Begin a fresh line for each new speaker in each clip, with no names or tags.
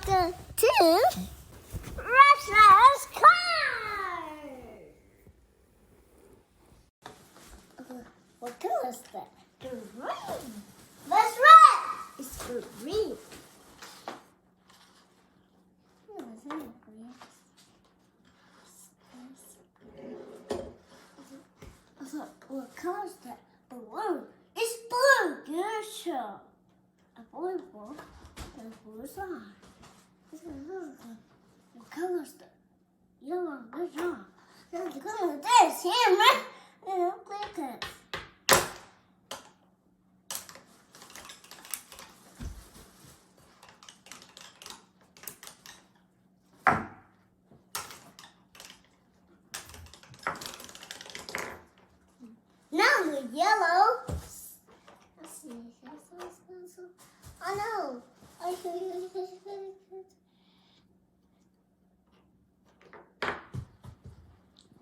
Welcome to Rashad's car. What color is that? Green. That's right. It's green. What color is that? Blue. It's blue. Good show. A blue ball. And blue side. What color is that? Yellow. Good job. The color of this hammer. And click it. Now the yellow. Let's see. Oh no.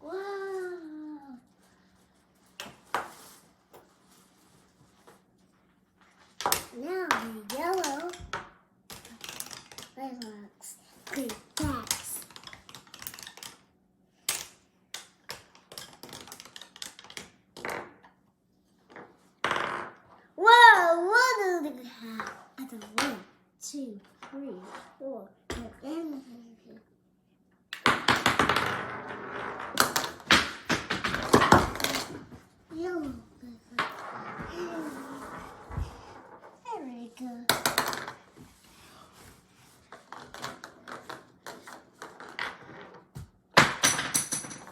Wow. Now the yellow. Relax. Good tax. Whoa, what do we have? I got 1, 2, 3, 4, and yellow. Very good.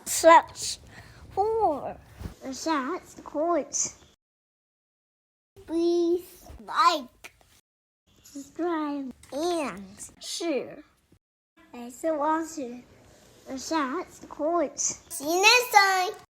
Such 4. That's the coins. Please like, subscribe, and share. Thanks for watching. Rashad's Coins. See you next time.